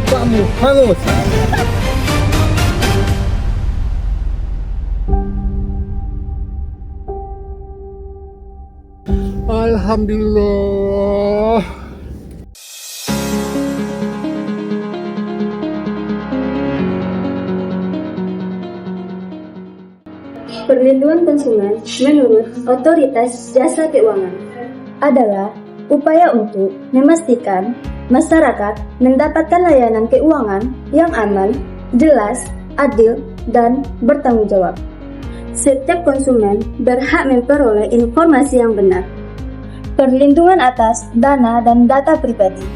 Kamu hangus. Alhamdulillah. Perlindungan konsumen menurut Otoritas Jasa Keuangan adalah upaya untuk memastikan masyarakat mendapatkan layanan keuangan yang aman, jelas, adil, dan bertanggung jawab. Setiap konsumen berhak memperoleh informasi yang benar, perlindungan atas dana dan data pribadi,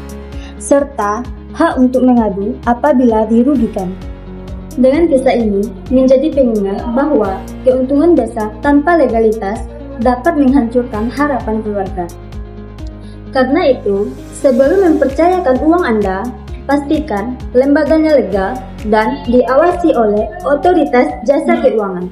serta hak untuk mengadu apabila dirugikan. Dengan kisah ini menjadi pengingat bahwa keuntungan jasa tanpa legalitas dapat menghancurkan harapan keluarga. Karena itu, sebelum mempercayakan uang Anda, pastikan lembaganya legal dan diawasi oleh Otoritas Jasa Keuangan.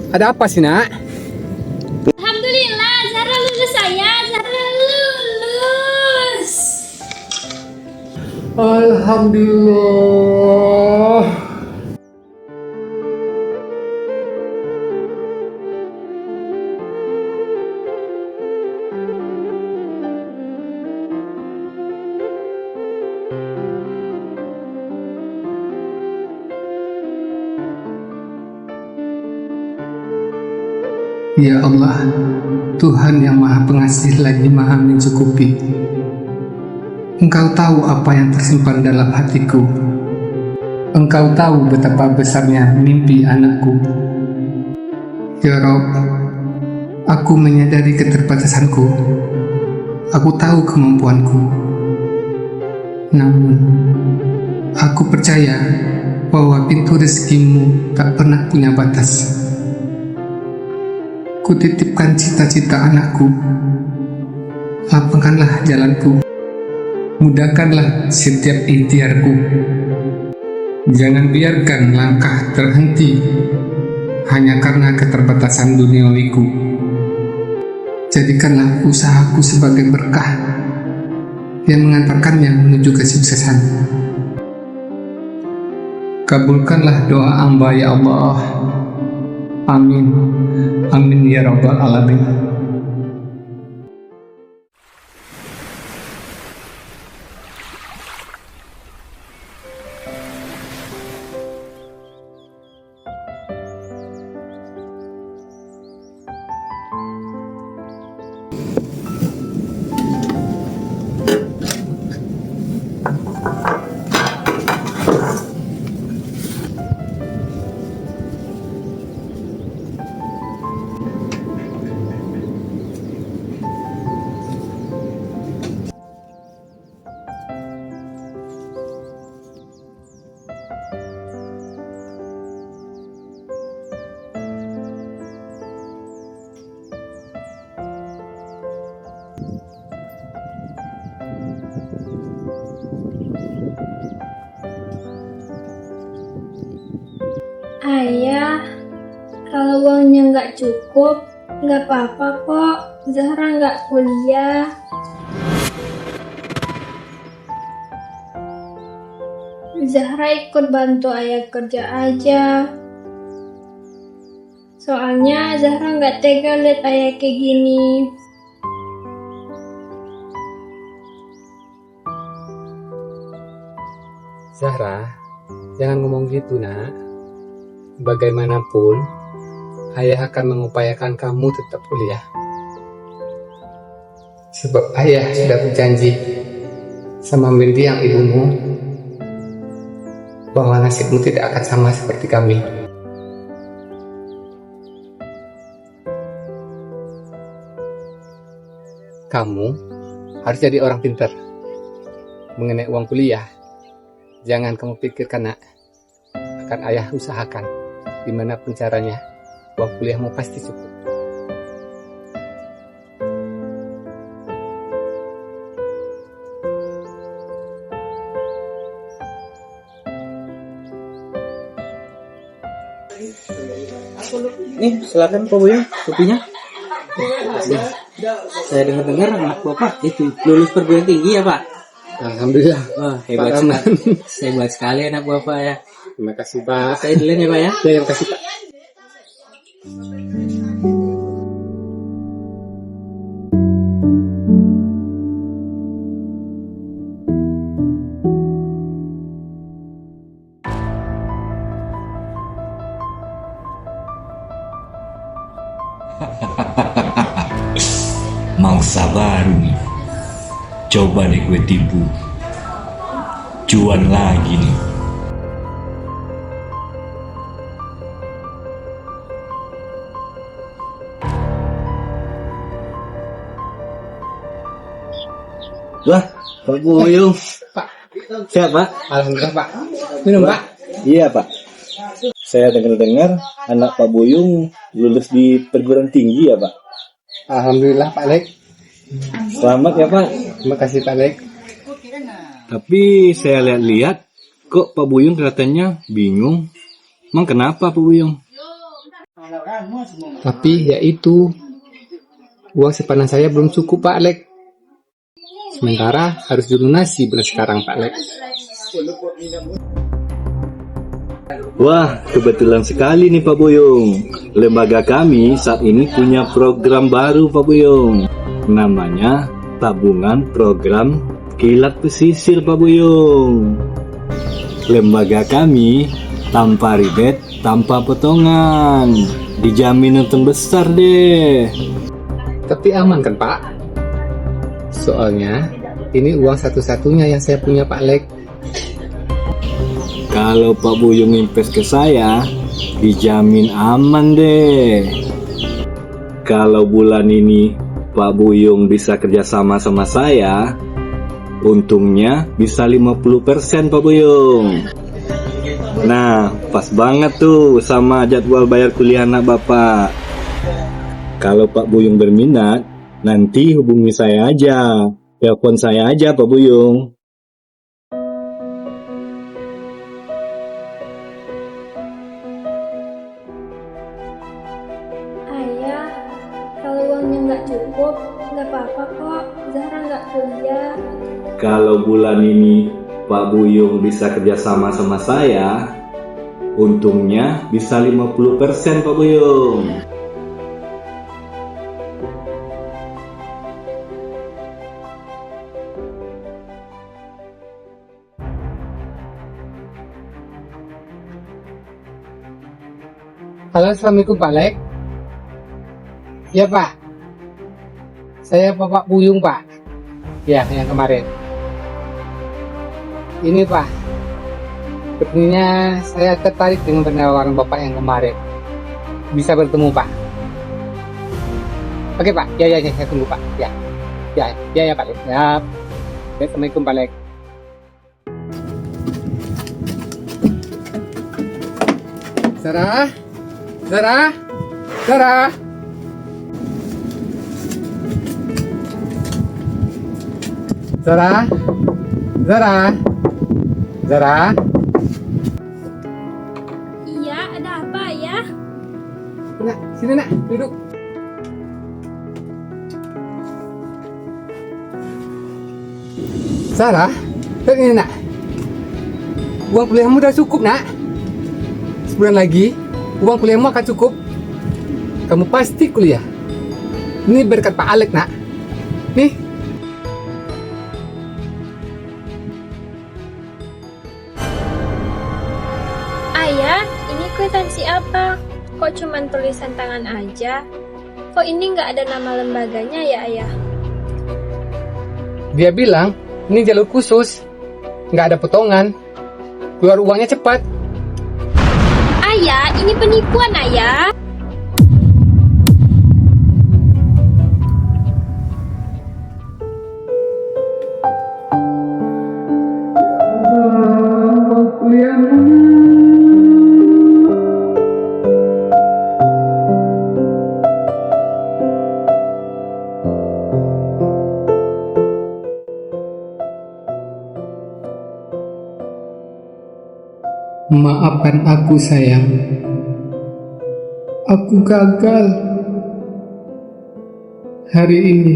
Ada apa sih, Nak? Alhamdulillah, Zara lulus saya. Zara lulus. Alhamdulillah. Ya Allah, Tuhan yang Maha Pengasih lagi Maha Mencukupi. Engkau tahu apa yang tersimpan dalam hatiku. Engkau tahu betapa besarnya mimpi anakku. Ya Rabb, aku menyadari keterbatasanku. Aku tahu kemampuanku. Namun, aku percaya bahwa pintu rezekimu tak pernah punya batas. Kutitipkan cita-cita anakku, lapangkanlah jalanku, mudahkanlah setiap ikhtiarku. Jangan biarkan langkah terhenti hanya karena keterbatasan duniawiku. Jadikanlah usahaku sebagai berkah yang mengantarkannya menuju kesuksesan. Kabulkanlah doa hamba ya Allah. Amin. Amin ya Rabbal Alamin. Ayah, kalau uangnya nggak cukup, nggak apa-apa kok. Zahra nggak kuliah. Zahra ikut bantu ayah kerja aja. Soalnya Zahra nggak tega lihat ayah kayak gini. Zahra, jangan ngomong gitu, nak. Bagaimanapun, ayah akan mengupayakan kamu tetap kuliah. Sebab ayah sudah berjanji sama mendiang ibumu bahwa nasibmu tidak akan sama seperti kami. Kamu harus jadi orang pintar. Mengenai uang kuliah, jangan kamu pikirkan, nak. Akan ayah usahakan dimanapun caranya, uang kuliahmu pasti cukup. Nih, silakan Pak Buyung, kopinya. Saya dengar-dengar anak Bapak itu lulus perguruan tinggi ya, Pak? Alhamdulillah. Wah, hebat Pak sekali. Rahman. Hebat sekali anak Bapak ya. Terima kasih, Pak. Saya duluan ya, Pak ya. Terima kasih, Pak. Mangsa baru nih. Coba deh gue tipu. Cuan lagi nih. Wah, Pak Buyung. Pak. Sehat, Pak? Alhamdulillah, Pak. Minum, Pak. Iya, Pak. Saya dengar-dengar anak Pak Buyung lulus di perguruan tinggi ya, Pak? Alhamdulillah, Pak Lek. Selamat ya, Pak. Terima kasih, Pak Lek. Tapi saya lihat-lihat kok Pak Buyung kelihatannya bingung. Emang kenapa Pak Buyung? Tapi ya itu, uang simpanan saya belum cukup, Pak Lek. Sementara harus dilunasi bulan sekarang, Pak Lek. Wah, kebetulan sekali nih Pak Buyung. Lembaga kami saat ini punya program baru Pak Buyung. Namanya Tabungan Program Kilat Pesisir Pak Buyung. Lembaga kami tanpa ribet, tanpa potongan. Dijamin untung besar deh. Tapi aman kan, Pak? Soalnya ini uang satu-satunya yang saya punya, Pak Lek. Kalau Pak Buyung invest ke saya, dijamin aman deh. Kalau bulan ini Pak Buyung bisa kerjasama sama saya, untungnya bisa 50% Pak Buyung. Nah, pas banget tuh sama jadwal bayar kuliah anak Bapak. Kalau Pak Buyung berminat, nanti hubungi saya aja. Telepon saya aja Pak Buyung. Ayah, kalau uangnya nggak cukup, nggak apa-apa kok. Zahra nggak kuliah. Kalau bulan ini Pak Buyung bisa kerjasama sama saya, untungnya bisa 50% Pak Buyung. Halo, Assalamualaikum, Pak Lek. Ya, Pak. Saya Bapak Buyung, Pak. Ya, yang kemarin. Ini, Pak. Sepertinya saya tertarik dengan penawaran Bapak yang kemarin. Bisa bertemu, Pak. Oke, Pak. Ya, saya tunggu, Pak. Ya, Pak Lek. Ya. Assalamualaikum, Pak Lek. Zara. Zara. Zara. Zara. Zara. Zara. Iya, ada apa ya? Nak, sini nak, duduk. Zara, lihat ini nak. Uang kuliahmu udah cukup nak. Sebulan lagi, uang kuliahmu akan cukup. Kamu pasti kuliah. Ini berkat Pak Alek nak. Nih. akuntansi apa? Kok cuman tulisan tangan aja? Kok ini nggak ada nama lembaganya ya, Ayah? Dia bilang, ini jalur khusus. Nggak ada potongan. Keluar uangnya cepat. Ayah, ini penipuan, Ayah. Maafkan aku sayang. Aku gagal hari ini.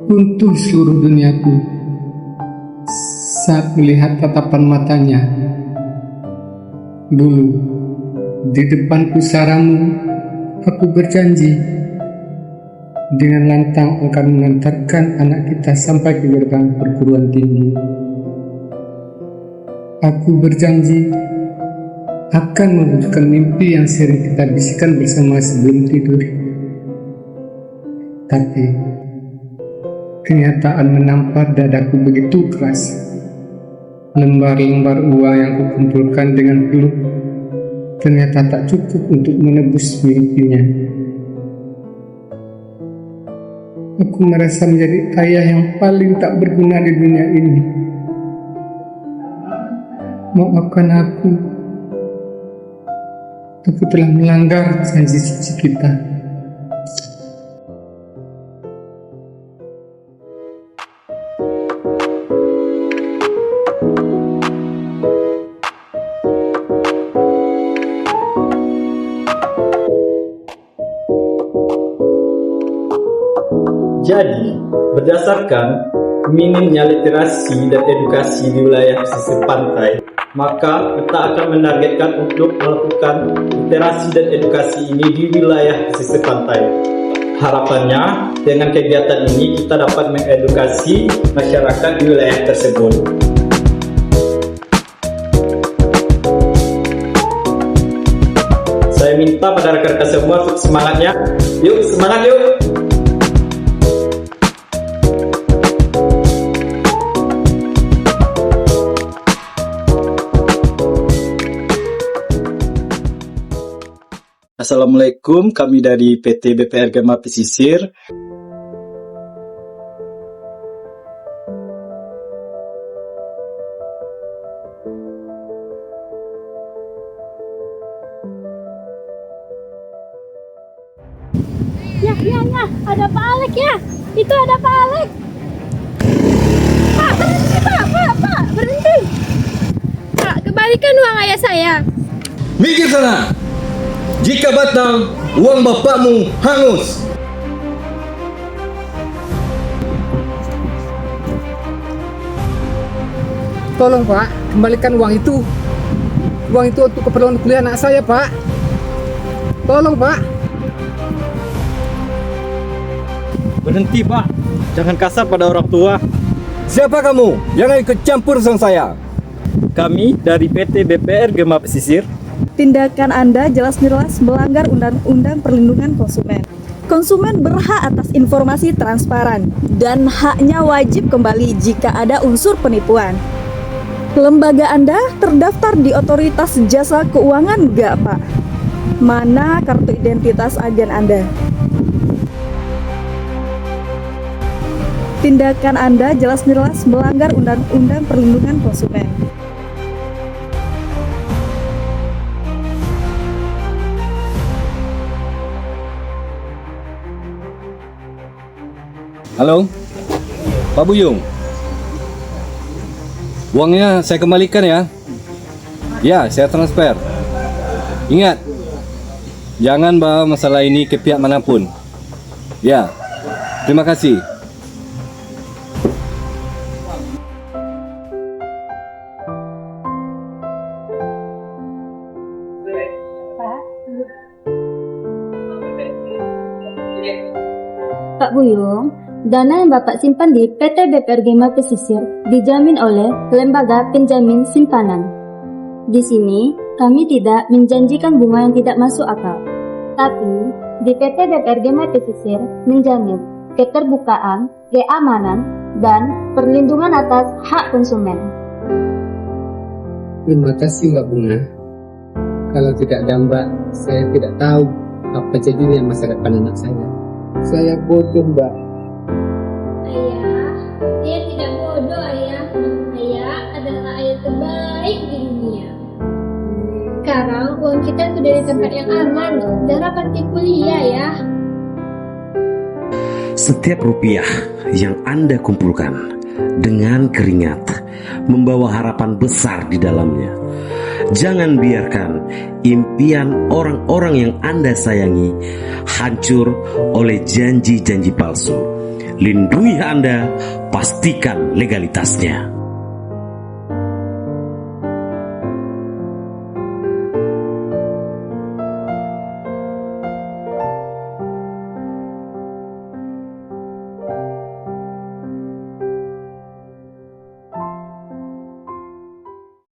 Runtuh seluruh duniaku saat melihat tatapan matanya. Dulu di depan pusaramu aku berjanji dengan lantang akan mengantarkan anak kita sampai ke gerbang perguruan tinggi. Aku berjanji akan mewujudkan mimpi yang sering kita bisikan bersama sebelum tidur. Tapi kenyataan menampar dadaku begitu keras. Lembar-lembar uang yang kukumpulkan dengan peluh ternyata tak cukup untuk menebus mimpinya. Aku merasa menjadi ayah yang paling tak berguna di dunia ini. Maafkan aku telah melanggar janji suci kita. Jadi, berdasarkan minimnya literasi dan edukasi di wilayah pesisir pantai, maka kita akan menargetkan untuk melakukan literasi dan edukasi ini di wilayah pesisir pantai. Harapannya, dengan kegiatan ini kita dapat mengedukasi masyarakat di wilayah tersebut. Saya minta pada rekan-rekan semua untuk semangatnya. Yuk, semangat yuk! Assalamualaikum, kami dari PT BPR Gema Pesisir. Ya, ada Pak Alek ya. Itu ada Pak Alek. Pak, berhenti Pak, berhenti. Pak, kembalikan uang ayah saya. Minggir sana! Jika batal, uang bapakmu hangus. Tolong Pak, kembalikan uang itu. Uang itu untuk keperluan kuliah anak saya Pak. Tolong Pak. Berhenti Pak, jangan kasar pada orang tua. Siapa kamu? Jangan ikut campur urusan saya. Kami dari PT BPR Gema Pesisir. Tindakan Anda jelas-jelas melanggar Undang-Undang Perlindungan Konsumen. Konsumen berhak atas informasi transparan dan haknya wajib kembali jika ada unsur penipuan. Lembaga Anda terdaftar di Otoritas Jasa Keuangan nggak, Pak? Mana kartu identitas agen Anda? Tindakan Anda jelas-jelas melanggar Undang-Undang Perlindungan Konsumen. Halo, Pak Buyung. Uangnya saya kembalikan ya. Ya, saya transfer. Ingat, jangan bawa masalah ini ke pihak manapun. Ya, terima kasih. Pak Buyung, dana yang Bapak simpan di PT BPR Gema Pesisir dijamin oleh Lembaga Penjamin Simpanan. Di sini, Kami tidak menjanjikan bunga yang tidak masuk akal. Tapi, di PT DPRD Pesisir menjamin keterbukaan, keamanan, dan perlindungan atas hak konsumen. Terima kasih Mbak Bunga. Kalau tidak ada Mbak, saya tidak tahu apa jadinya masa depan anak saya. Saya bodoh Mbak. Ayah, dia tidak bodoh ayah. Ayah adalah ayah terbaik di dunia. Sekarang uang kita sudah di tempat yang aman. Zara pasti kuliah ya. Setiap rupiah yang Anda kumpulkan dengan keringat membawa harapan besar di dalamnya. Jangan biarkan impian orang-orang yang Anda sayangi hancur oleh janji-janji palsu. Lindungi Anda, pastikan legalitasnya.